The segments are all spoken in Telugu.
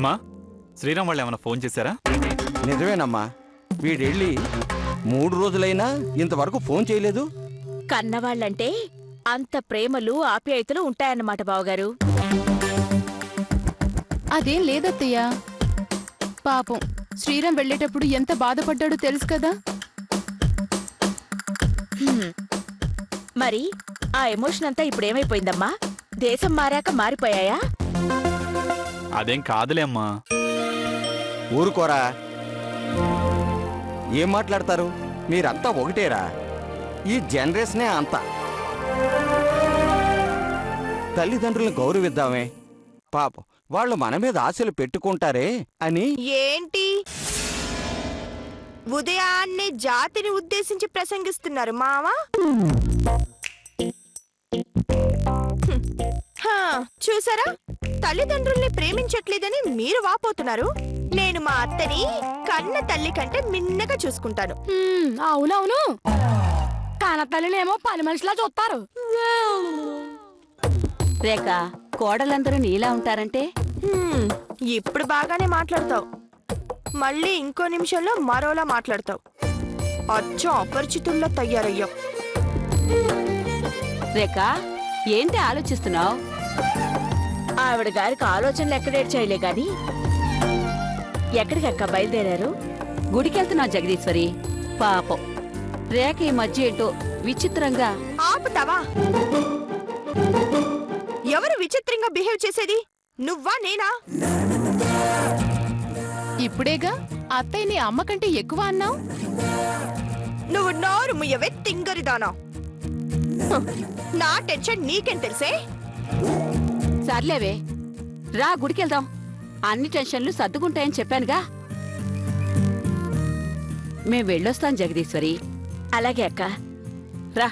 అమ్మా, శ్రీరామ్ వాళ్ళు ఏమైనా ఫోన్ చేశారా? నిజమేనమ్మా, వీడెళ్ళి 3 రోజులైనా ఇంతవరకు ఫోన్ చేయలేదు. కన్నవాళ్లంటే అంత ప్రేమలు ఆప్యాయతలు ఉంటాయన్నమాట బావగారు. అదేం లేదత్తయ్యా. పాపం శ్రీరామ్ వెళ్ళేటప్పుడు ఎంత బాధపడ్డాడో తెలుసు కదా. మరి ఆ ఎమోషన్ అంతా ఇప్పుడేమైపోయిందమ్మా? దేశం మారాక మారిపోయాయా? అదేం కాదులే అమ్మా. ఊరుకోరా, ఏం మాట్లాడతారు? మీరంతా ఒకటేరా. ఈ జనరేషనే అంతా. తల్లిదండ్రులను గౌరవిద్దామే, పాపం వాళ్ళు మన మీద ఆశలు పెట్టుకుంటారే అని. ఏంటి ఉదయాన్నే జాతిని ఉద్దేశించి ప్రసంగిస్తున్నారు మావా? చూసారా, తల్లిదండ్రుల్ని ప్రేమించట్లేదని మీరు వాపోతున్నారు. నేను మా అత్తని కన్న తల్లి కంటే మిన్నగా చూసుకుంటాను. అవునవును, కన్న తల్లినేమో పని మనిషిలా చూస్తారు. రేఖ, కోడలందరూ నీలా ఉంటారంటే? ఇప్పుడు బాగానే మాట్లాడతావు, మళ్ళీ ఇంకో నిమిషంలో మరోలా మాట్లాడతావు. అచ్చం అపరిచితుల్లో తయారయ్యావు. రేఖ, ఏంటి ఆలోచిస్తున్నావు? ఆవిడ గారికి ఆలోచనలు ఎక్కడేడ్చాయిలే గాని. ఎక్కడికక్క బయలుదేరారు? గుడికెళ్తున్నావు జగదీశ్వరి. పాపం రేఖ ఈ మధ్య ఏంటో విచిత్రంగా. ఆపుతావా? ఎవరు విచిత్రంగా బిహేవ్ చేసేది? నువ్వా నేనా? ఇప్పుడేగా అత్తయ్య నీ అమ్మ కంటే ఎక్కువ అన్నావు. నువ్వు నోరు ముయ్యవే తింగరిదానా. నా టెన్షన్ నీకేం తెలుసే? సర్లేవే, రా గుడికెళ్దాం. అన్ని టెన్షన్లు సర్దుకుంటాయని చెప్పానుగా. మేం వెళ్ళొస్తాం జగదీశ్వరి. అలాగే అక్క, రా.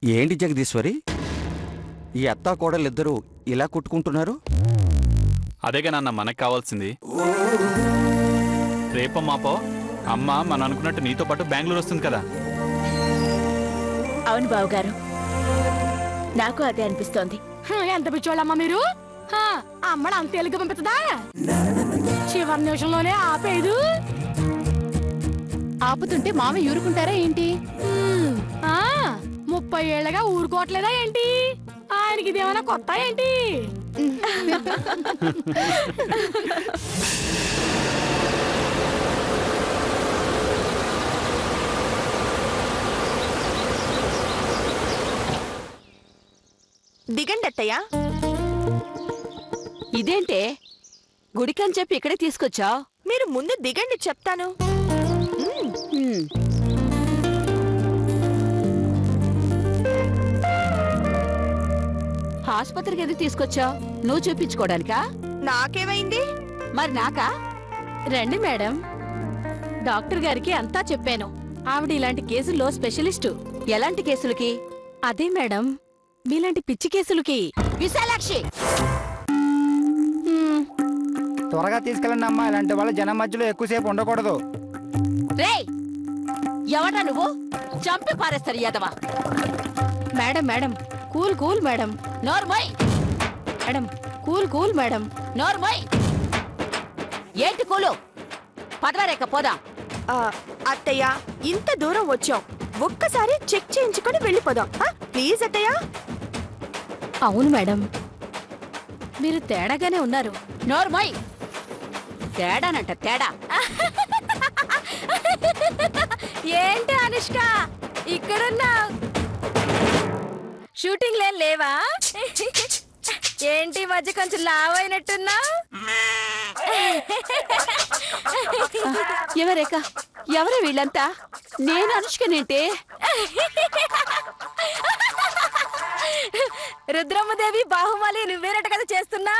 ఏంటి జగదీశ్వరి, ఈ అత్తా కోడలిద్దరూ ఇలా కొట్టుకుంటున్నారు? అదేగా నాన్న మనకు కావాల్సింది. రేపో మాపో అమ్మ మనం అనుకున్నట్టు నీతో పాటు బెంగళూరు వస్తుంది కదా. అవును బావగారు, నాకు అదే అనిపిస్తోంది. ఎంత పిచ్చోళ్ళమ్మా మీరు. అమ్మడు అంత తేలిగ్గా పంపిస్తుందా? చివరి నిమిషంలోనే ఆపేదు. ఆపుతుంటే మామ ఊరుకుంటారా ఏంటి? 30 ఏళ్ళగా ఊరుకోవట్లేదా ఏంటి? ఆయనకి ఇదేమైనా కొత్త ఏంటి? దిగండి అత్తయ్యా. ఇదేంటే గుడికని చెప్పి ఇక్కడే తీసుకొచ్చావు? మీరు ముందు దిగండి చెప్తాను. ఆసుపత్రికి ఎందుకు తీసుకొచ్చావు? నువ్వు చూపించుకోవడానికా? నాకేమైంది? మరి నాకా? రండి మేడం, డాక్టర్ గారికి అంతా చెప్పాను. ఆవిడ ఇలాంటి కేసుల్లో స్పెషలిస్టు. ఎలాంటి కేసులకి? అదే మేడం, మీలాంటి పిచ్చి కేసులకి. విశాలాక్షి, త్వరగా తీసుకెళ్ళండి అమ్మా, ఇలాంటి వాళ్ళు జనం మధ్యలో ఎక్కువసేపు ఉండకూడదు. రేయ్, ఎవడా నువ్వు? చంపి పారేస్తారు యాదవా. Madam madam, cool cool madam. నోర్మోయ్ మేడం, కూల్ కూల్ మేడం. నోర్మోయ్. ఏంటి కూలు? పదవరేక పోదాం. అత్తయ్య, ఇంత దూరం వచ్చాం, ఒక్కసారి చెక్ చేయించుకొని వెళ్ళిపోదాం. ప్లీజ్ అత్తయ్య. అవును మేడం, మీరు తేడాగానే ఉన్నారు. నోర్మోయ్. తేడానంట తేడా. ఏంటి అనుష్క ఇక్కడున్నా? షూటింగ్ లేవా ఏంటి? మధ్య కొంచెం లావ్ అయినట్టున్నా. ఎవరేక? ఎవరు వీళ్ళంతా? నేను అనుష్కనేంటే? రుద్రమ్మదేవి బాహుబలి నువ్వేనట కదా చేస్తున్నా?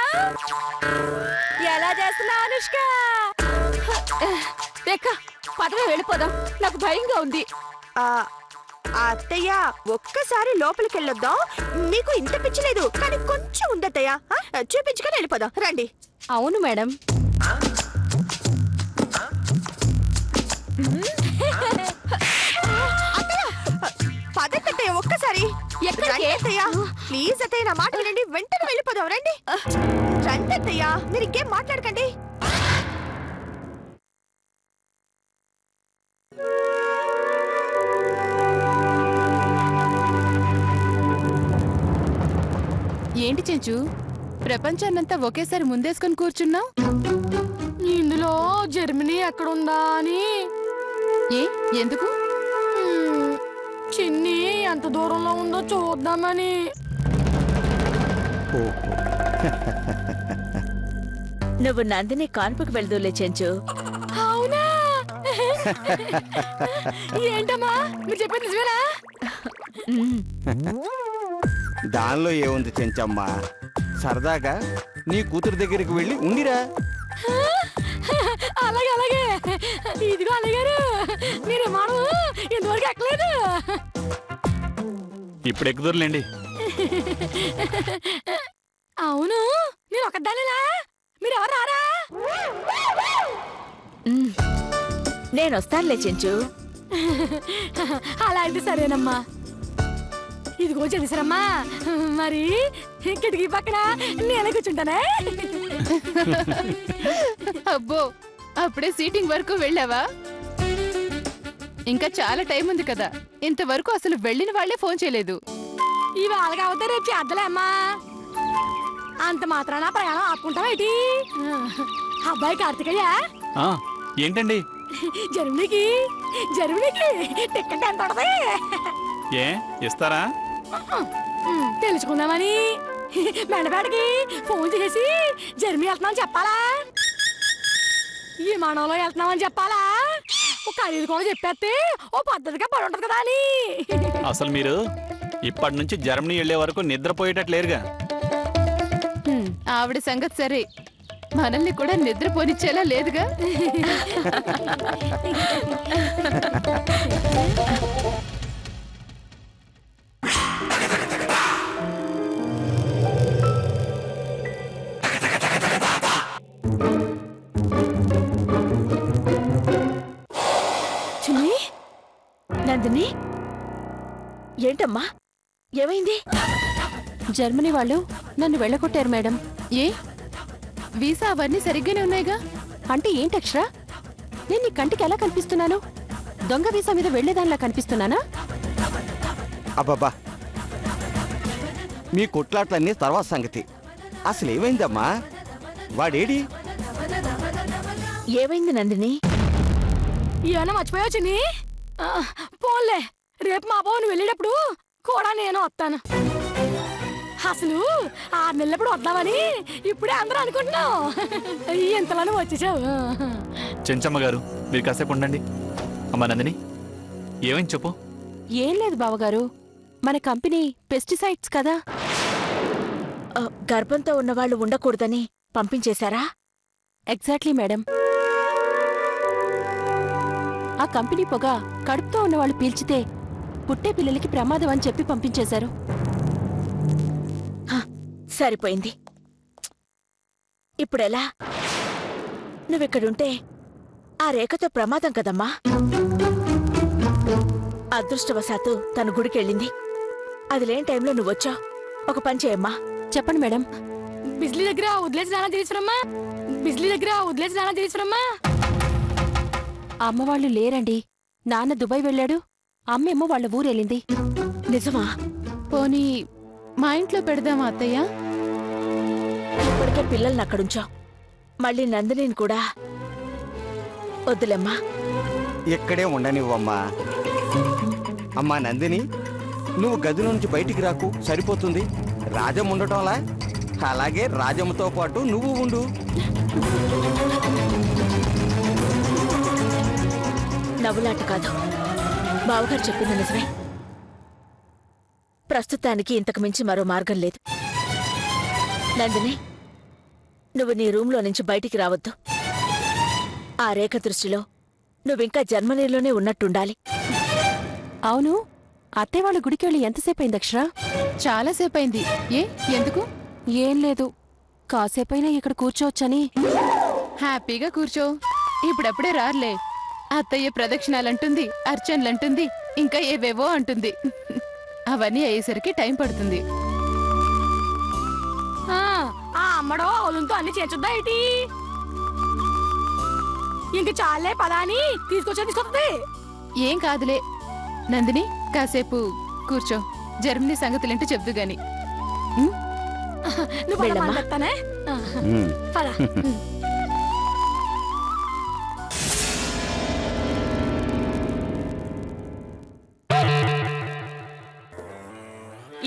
ఎలా చేస్తున్నావు అనుష్క? రేఖ, పదవే వెళ్ళిపోదాం, నాకు భయంగా ఉంది. అత్తయ్య, ఒక్కసారి లోపలికి వెళ్ళొద్దాం. మీకు ఇంత పిచ్చలేదు, కానీ కొంచెం ఉందత్తయ్య. చూపించుకొని వెళ్ళిపోదాం రండి. అవును మేడం. పదండి రండి అత్తయ్య ప్లీజ్ అత్తయ్య నా మాట వినండి వెంటనే వెళ్ళిపోదాం రండి రండి అత్తయ్య మీరు ఇంకేం మాట్లాడకండి ఏంటి చెంచు ప్రపంచాన్నంతా ఒకేసారి ముందేసుకొని కూర్చున్నావు? ఇందులో జర్మనీ ఎక్కడుందా అని. ఏ ఎందుకు? చిన్ని ఎంత దూరంలో ఉందో చూద్దామని. నువ్వు నందిని కాన్పుకి వెళ్దూలే చెంచు. అవునా? ఏంటమ్మా మీరు చెప్పింది నిజమేనా? దానిలో ఏముంది చెంచమ్మ, సరదాగా నీ కూతురు దగ్గరికి వెళ్ళి ఉండిరా. అలాగే అలాగే. ఇదిగో అలిగారు మీరు విమానం ఇంతవరకు ఎక్కలేదు. ఇప్పుడు ఎక్కుదూరులేండి. అవును నేను ఒకదానిలా మీరు ఎవరు రారా? నేను వస్తానులే చెంచు. అలా అయితే సరేనమ్మా. ఇదిగో చెదిసరమ్మా, మరి కిటికీ పక్కన నేనే కూర్చుంటానే. అబ్బో అప్పుడే సీటింగ్ వరకు వెళ్ళావా? ఇంకా చాలా టైం ఉంది కదా, ఇంతవరకు అసలు వెళ్ళిన వాళ్లే ఫోన్ చేయలేదు. ఇవాళ కావద్దా రేపు చేద్దలే అమ్మా. అంత మాత్రాన ప్రయాణం ఆపుకుంటావేటి? అబ్బాయి కార్తికయ్య ఏంటండి? జర్మనీకి టికెట్ ఎంత పడతాయి? ఏ ఇస్తారా? తెలుసుకుందామని మెండపేటకి ఫోన్ చేసి జర్మనీ వెళ్తున్నామని చెప్పాలా? ఈ విమానంలో వెళ్తున్నామని చెప్పాలా? ఒక ఖరీదు కూడా చెప్పేస్తే ఓ పద్ధతిగా పడి ఉంటది కదా అని. అసలు మీరు ఇప్పటి నుంచి జర్మనీ వెళ్లే వరకు నిద్రపోయేటట్లేరుగా. ఆవిడ సంగతి సరే, మనల్ని కూడా నిద్రపోనిచ్చేలా లేదుగా. నందిని ఏంటమ్మా ఏమైంది? జర్మనీ వాళ్ళు నన్ను వెళ్ళగొట్టారు మేడం. ఏ వీసా అవన్నీ సరిగ్గానే ఉన్నాయిగా? అంటే ఏంటక్షరా, నేను నీ కంటికి ఎలా కనిపిస్తున్నాను? దొంగ వీసా మీద వెళ్లేదానిలా కనిపిస్తున్నానా? అబ్బబ్బా, మీ కొట్లాట్లన్నీ తర్వాత సంగతి. అసలు ఏమైందమ్మా? వాడేడి? ఏమైంది నందిని? ఏమన్నా మర్చిపోయావు చిన్ని? పోన్లే, రేపు మా బాబు నువ్వు వెళ్ళేటప్పుడు కూడా నేను వస్తాను. అసలు 6 నెలలప్పుడు వద్దామని ఇప్పుడే అందరూ అనుకుంటున్నావు. ఎంతలోనూ వచ్చేసావు. చెంచమ్మ గారు మీరు కాసేపు ఉండండి. అమ్మా నందిని ఏమైంది చెప్పు. ఏం లేదు బావగారు, మన కంపెనీ పెస్టిసైడ్స్ కదా. గర్భంతో ఉన్నవాళ్లు ఉండకూడదని పంపించేశారా? Exactly madam. ఆ కంపెనీ పొగ కడుపుతో ఉన్నవాళ్ళు పీల్చితే పుట్టే పిల్లలకి ప్రమాదం అని చెప్పి పంపించేశారు. సరిపోయింది. ఇప్పుడెలా? నువ్విక్కడుంటే ఆ రేఖతో ప్రమాదం కదమ్మా. అదృష్టవశాత్తు తన గుడికెళ్ళింది. అది లేని టైంలో నువ్వొచ్చావు. ఒక పని చేయమ్మా. చెప్పండి మేడం. బిజ్లీ దగ్గర వదిలేసి నాన్న తీసుకురమ్మా. బిజ్లీ దగ్గర వదిలేసి నాన్న తీసుకురమ్మా. అమ్మ వాళ్ళు లేరండి. నాన్న దుబాయ్ వెళ్ళాడు, అమ్మేమో వాళ్ళ ఊరెళ్ళింది. నిజమా? పోనీ మా ఇంట్లో పెడదామా అత్తయ్య? ఇప్పటికే పిల్లల్ని అక్కడుంచావు, మళ్ళీ నందినిని కూడా వద్దులేమ్మా. ఇక్కడే ఉండనివ్వమ్మా. అమ్మా నందిని, నువ్వు గది నుంచి బయటికి రాకు, సరిపోతుంది. రాజం ఉండటంలా అలాగే రాజమ్మతో పాటు నువ్వు ఉండు. నవ్వులాట కాదు, బావగారు చెప్పింది నిజమే. ప్రస్తుతానికి ఇంతకు మించి మరో మార్గం లేదు. నందిని, నువ్వు నీ రూంలో నుంచి బయటికి రావద్దు. ఆ రేఖ దృష్టిలో నువ్వింకా జర్మనీలోనే ఉన్నట్టుండాలి. అవును, అత్తయ్య వాళ్ళ గుడికి వెళ్ళి ఎంతసేపు అయింది అక్షరా? చాలాసేపైంది. ఏ ఎందుకు? ఏం లేదు, కాసేపైనా ఇక్కడ కూర్చోవచ్చని. హ్యాపీగా కూర్చో, ఇప్పుడప్పుడే రార్లే. అత్తయ్య ప్రదక్షిణాలంటుంది, అర్చనలంటుంది, ఇంకా ఏవేవో అంటుంది. అవన్నీ అయ్యేసరికి టైం పడుతుంది. ఆ అమ్మడో అవులంతో అన్ని చేర్చుద్దా ఏంటి? ఇంక చాలే పదా అని తీసుకొస్తుంది. ఏం కాదులే నందిని, కాసేపు కూర్చో, జర్మనీ సంగతులేంటో చెప్దు గాని. నువ్వు వెళ్ళమ్మా. చెప్తానే పదా.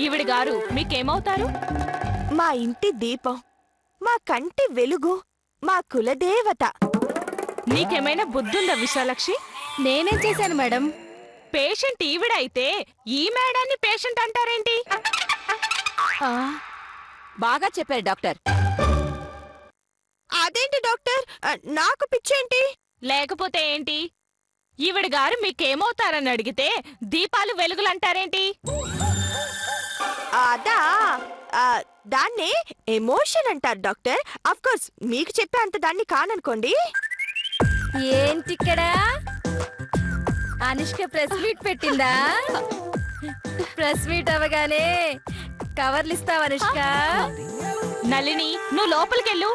ఈవిడి గారు మీకేమవుతారు? మా ఇంటి దీపం, మా కంటి వెలుగు, మా కులదేవత. నీకేమైనా బుద్ధుందా విశాలక్షి? నేనేం చేశాను మేడం? పేషెంట్ ఈవిడైతే ఈ మేడాన్ని పేషెంట్ అంటారేంటి? బాగా చెప్పారు డాక్టర్. అదేంటి డాక్టర్, నాకు పిచ్చేంటి? లేకపోతే ఏంటి? ఈవిడ గారు మీకేమవుతారని అడిగితే దీపాలు వెలుగులంటారేంటి? అదా, దాన్నే ఎమోషన్ అంటారు డాక్టర్. అఫ్ కోర్స్ మీకు చెప్పే అంత దాన్ని కాననుకోండి. ఏంటిక్కడ అనుష్క ప్రెస్ మీట్ పెట్టిందా? ప్రెస్ మీట్ అవగానే కవర్లు ఇస్తావు అనుష్క? నళిని, నువ్వు లోపలికెళ్ళు.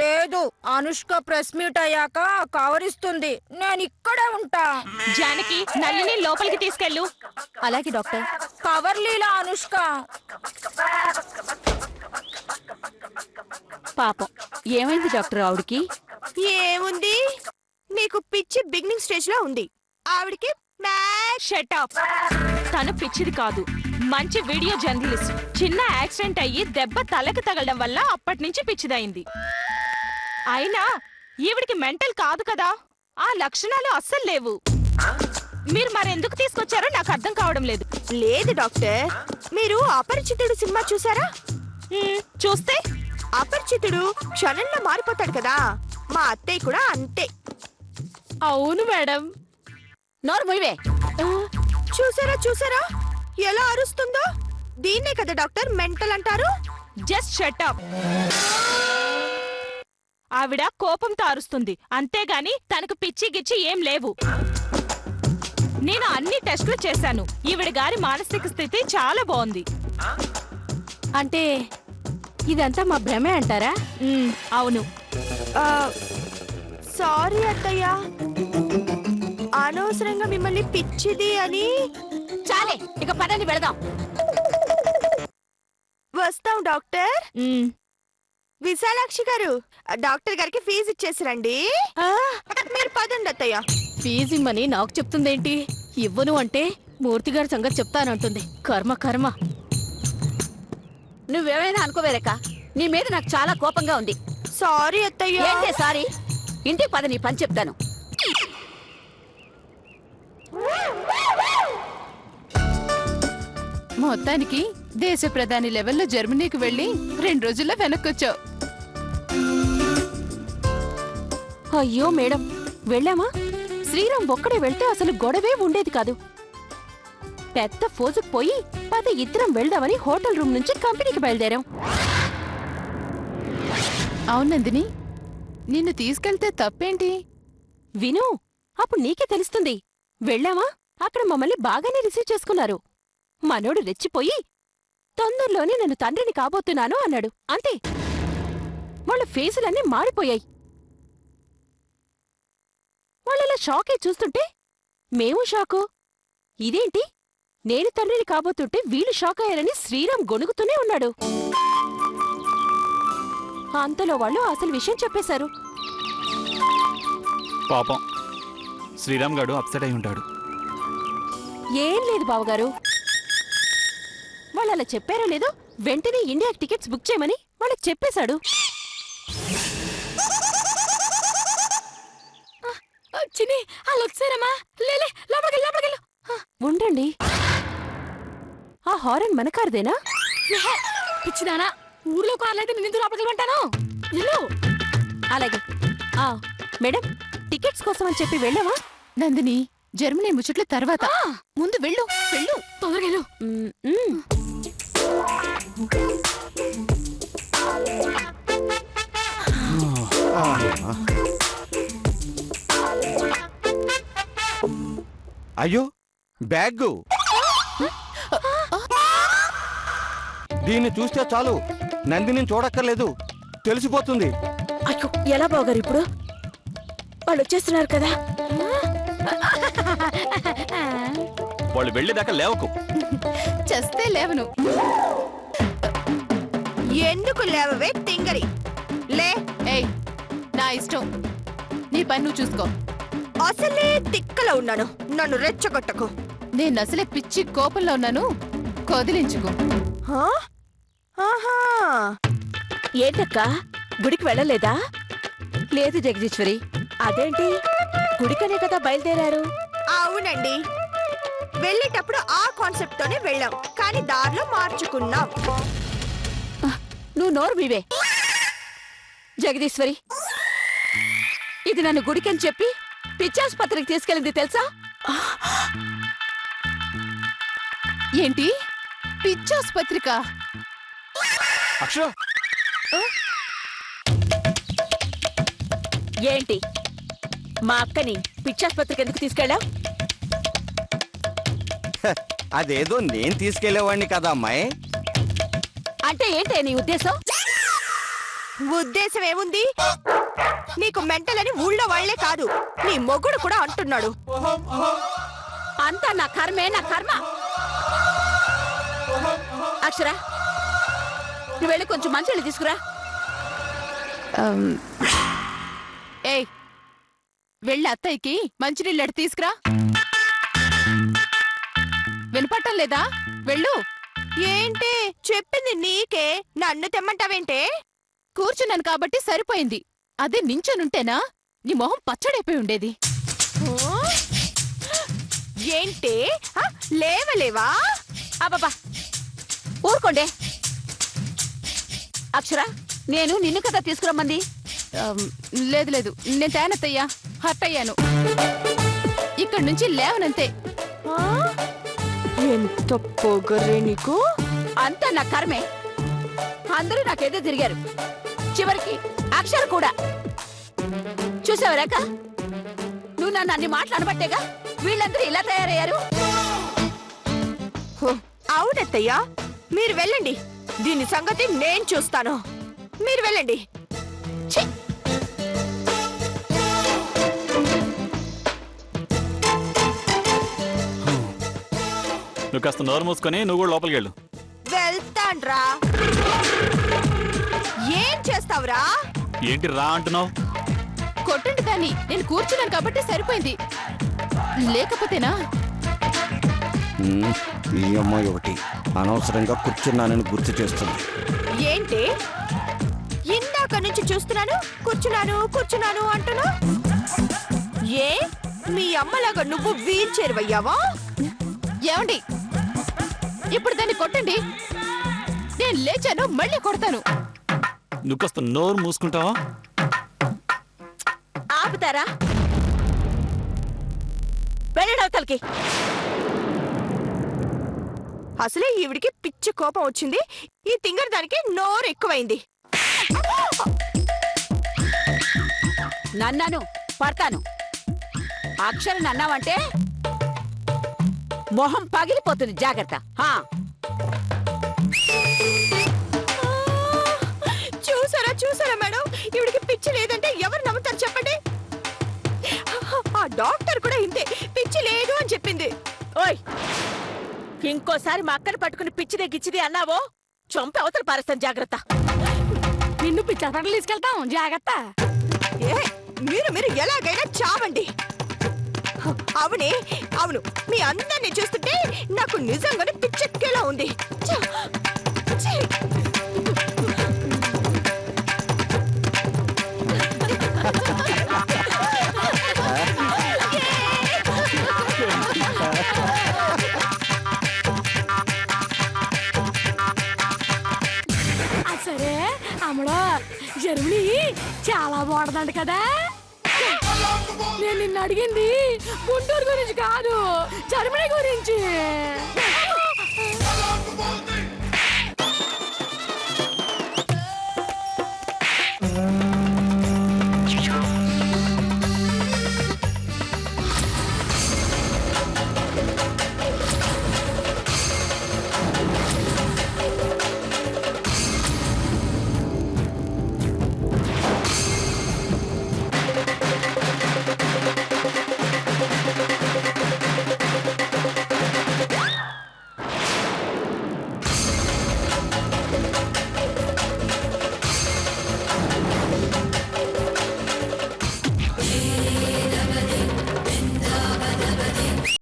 లేదు, అనుష్క ప్రెస్ మీట్ అయ్యాక కవర్ ఇస్తుంది. నేను ఇక్కడే ఉంటా. జానకి, నళిని లోపలికి తీసుకెళ్ళు. అలాగే డాక్టర్. కవర్ లీలా అనుష్క. పాపం ఏమైంది డాక్టర్ ఆవిడికి? ఏముంది, నీకు పిచ్చి బిగినింగ్ స్టేజ్ లో ఉంది. ఆవిడికి షట్ అప్. తను పిచ్చిది కాదు, మంచి వీడియో జర్నలిస్ట్. చిన్న యాక్సిడెంట్ అయ్యి దెబ్బ తలకు తగలడం వల్ల అప్పటి నుంచి పిచ్చిదైంది. అయినా ఈవిడికి మెంటల్ కాదు కదా, ఆ లక్షణాలు అస్సలు లేవు. మీరు మరెందుకు తీసుకొచ్చారో నాకు అర్థం కావడం లేదు. లేదు డాక్టర్, మీరు అపరిచితుడు సినిమా చూసారా? చూస్తే అపరిచితుడు క్షణంలో మారిపోతాడు కదా, మా అత్తయ్య కూడా అంతే. అవును మేడం. నోరు ముయ్యవే. చూసారా చూసారా ఎలా అరుస్తుందో? దీన్నే కదా డాక్టర్ మెంటల్ అంటారు. Just shut up. ఆవిడ కోపంతో అరుస్తుంది, అంతేగాని తనకు పిచ్చి గిచ్చి ఏం లేవు. నేను అన్ని టెస్టులు చేశాను. ఈవిడ గారి మానసిక స్థితి చాలా బాగుంది. అంటే ఇదంతా మా భ్రమే అంటారా? అవును. సారీ అత్తయ్య, అనవసరంగా మిమ్మల్ని పిచ్చిది అని. చాలే, ఇక పదని వెళదాం. వస్తాం డాక్టర్. విశాలాక్షి గారు, డాక్టర్ గారికి ఫీజు ఇచ్చేసిరండి. మీరు పదండి అత్తయ్య. ఫీజు ఇమ్మని నాకు చెప్తుందేంటి? ఇవ్వను అంటే మూర్తిగారి సంగతి చెప్తానంటుంది. కర్మ కర్మ. నువ్వేమైనా అనుకోవేరక్క, నీ మీద నాకు చాలా కోపంగా ఉంది. సారీ అత్తయ్య. ఏంటే సారీ? ఇంటికి పద, నీ పని చెప్తాను. మొత్తానికి దేశ ప్రధాని లెవెల్లో జర్మనీకి వెళ్ళి 2 రోజుల్లో వెనక్కొచ్చావు. అయ్యో మేడం, వెళ్ళామా? శ్రీరామ్ ఒక్కడే వెళ్తే అసలు గొడవే ఉండేది కాదు. పెద్ద ఫోజుకు పోయి ఇద్దరం వెళ్దామని హోటల్ రూమ్ నుంచి కంపెనీకి బయలుదేరాం. అవునందిని, నిన్ను తీసుకెళ్తే తప్పేంటి? విను, అప్పుడు నీకే తెలుస్తుంది. వెళ్ళామా, అక్కడ మమ్మల్ని బాగానే రిసీవ్ చేసుకున్నారు. మనోడు రెచ్చిపోయి తొందరలోనే నేను తండ్రిని కాబోతున్నాను అన్నాడు. అంతే, వాళ్ళ ఫేసులన్నీ మారిపోయాయి. వాళ్ళలా షాకే చూస్తుంటే మేము షాకు. ఇదేంటి, నేను తండ్రిని కాబోతుంటే వీళ్ళు షాక్ అయ్యారని శ్రీరామ్ గొణుగుతూనే ఉన్నాడు. అంతలో వాళ్ళు అసలు విషయం చెప్పేశారు. పాపం శ్రీరామ్ గారు అప్సెట్ అయి ఉంటాడు. ఏం లేదు బావగారు, వాళ్ళు అలా చెప్పారో లేదో వెంటనే ఇండియాకి టికెట్స్ బుక్ చేయమని వాళ్ళకి చెప్పేశాడు. చిని వాళ్ళు వచ్చారమ్మా. లేలే, లోపలికెళ్ళు. ఉండండి, ఆ హారన్ మన కారుదేనా? పిచ్చిదానా, ఊర్లో కార్లైతే నిన్ను లోపలికెళ్ళమంటాను. వెళ్ళు. అలాగే. మేడం, టికెట్స్ కోసం అని చెప్పి వెళ్ళావా? నందిని, జర్మనీ ముచ్చట్లు తర్వాత, ముందు వెళ్ళు. తొందరగా వెళ్ళు. అయ్యో, బ్యాగ్ దీన్ని చూస్తే చాలు, నందిని చూడక్కర్లేదు, తెలిసిపోతుంది. అయ్యో ఎలా బావగారు ఇప్పుడు? వాళ్ళు వచ్చేస్తున్నారు కదా. వాళ్ళు వెళ్ళేదాకా లేవకు. చస్తే లేవను. ఎందుకు లేవవే తింగరి? లే. ఏయ్, నా ఇష్టం, నీ పని నువ్వు చూసుకో. అసలే తిక్కలో ఉన్నాను, నన్ను రెచ్చగొట్టకు. నేను అసలే పిచ్చి కోపంలో ఉన్నాను, కదిలించుకో. హా? ఆహా. ఏంటక్క, గుడికి వెళ్ళలేదా? లేదు జగదీశ్వరి. అదేంటి, గుడికనే కదా బయలుదేరారు? అవునండి, వెళ్ళేటప్పుడు ఆ కాన్సెప్ట్ తోనే వెళ్ళాం, కానీ దారిలో మార్చుకున్నాం. నువ్వు నోరు మీవే. జగదీశ్వరి, ఇది నన్ను గుడికని చెప్పి పిచ్చాసుపత్రికి తీసుకెళ్ళింది తెలుసా? ఏంటి పిచ్చాసుపత్రిక? అక్షర, ఏంటి మా అక్కని పిచ్చాసుపత్రికి ఎందుకు తీసుకెళ్ళావు? అదేదో నేను తీసుకెళ్లేవాడిని కదా అమ్మాయి. అంటే ఏంటే నీ ఉద్దేశం? ఉద్దేశం ఏముంది? నీకు మెంటలని ఊళ్ళో వాళ్లే కాదు, నీ మొగుడు కూడా అంటున్నాడు. అంతా నా కర్మే, నా కర్మ. అక్షర, నువ్వు వెళ్ళి కొంచెం మంచినీళ్ళు తీసుకురా. ఏయ్, వెళ్ళి అత్తయ్యకి మంచినీళ్ళు తీసుకురా. వినపట్టం లేదా? వెళ్ళు. ఏంటి చెప్పింది నీకే, నన్ను తెమ్మంటావేంటే? కూర్చున్నాను కాబట్టి సరిపోయింది. అదే నించొనుంటేనా నీ మొహం పచ్చడైపోయి ఉండేది. ఏంటి లేవలేవా? అబ్బబ్బా, ఊరుకోండే. అక్షర, నేను నిన్ను కదా తీసుకురమ్మంది. లేదు లేదు, నేను తేనత్తయ్యా, హర్ట్ అయ్యాను. ఇక్కడి నుంచి లేవనంతే. ఎంత పొగరే నీకు! అంతా నా కర్మే. అందరూ నాకేదో తిరిగారు, చివరికి అక్షర కూడా. చూసావరాక, నువ్వు నన్ను అన్ని మాట్లాడబట్టేగా వీళ్ళందరూ ఇలా తయారయ్యారు. అవునత్తయ్యా, మీరు వెళ్ళండి, దీని సంగతి నేను చూస్తాను. మీరు వెళ్ళండి. ఛీ! నువ్వు కాస్త నోరు మూసుకొని నువ్వు కూడా లోపలికి వెళ్ళు. వెళ్తాన్రా. ఏం చేస్తావురా? ఏంటి రా అంటున్నావు? కొట్టండి దాన్ని, నేను కూర్చున్నాను కాబట్టి సరిపోయింది. లేకపోతేనా? ఈ అమ్మాయి ఒకటి అనవసరంగా కూర్చున్నానని గుర్తు చేస్తుంది. ఏంటి ఇందాక నుంచి చూస్తున్నాను, కూర్చున్నాను కూర్చున్నాను అంటున్నా? ఏ మీ అమ్మలాగా నువ్వు వీల్ చేరువయ్యావా? ఏమండి, ఇప్పుడు దాన్ని కొట్టండి. నేను లేచాను, మళ్ళీ కొడతాను. నువ్వు కాస్త నోరు మూసుకుంటావా? ఆపుతారా? వెళ్ళడవతలకి. అసలే ఈవిడికి పిచ్చి కోపం వచ్చింది, ఈ తింగర్ దానికి నోరు ఎక్కువైంది. నన్నాను పడతాను. అక్షర నన్నావంటే మొహం పగిలిపోతుంది, జాగ్రత్త. చూసారా మేడం, ఈవిడికి పిచ్చి లేదంటే ఎవరు నమ్ముతారు చెప్పండి? ఆ డాక్టర్ కూడా ఇంతే, పిచ్చి లేదు అని చెప్పింది. ఓయ్, ఇంకోసారి మా అక్కని పట్టుకుని పిచ్చిదే గిచ్చిది అన్నావో చంపి అవతల పారేస్తాను, జాగ్రత్త. నిన్ను పిచ్చాపట్లు తీసుకెళ్తాం, జాగ్రత్త. మీరు ఎలాగైనా చావండి. అవును, మీ అందరినీ చూస్తుంటే నాకు నిజంగానే పిచ్చెక్కేలా ఉంది. సరే అమ్మడో, జర్మనీ చాలా బాగుంటుందంట కదా. నేను నిన్ను అడిగింది గుంటూరు గురించి కాదు, జర్మనీ గురించి.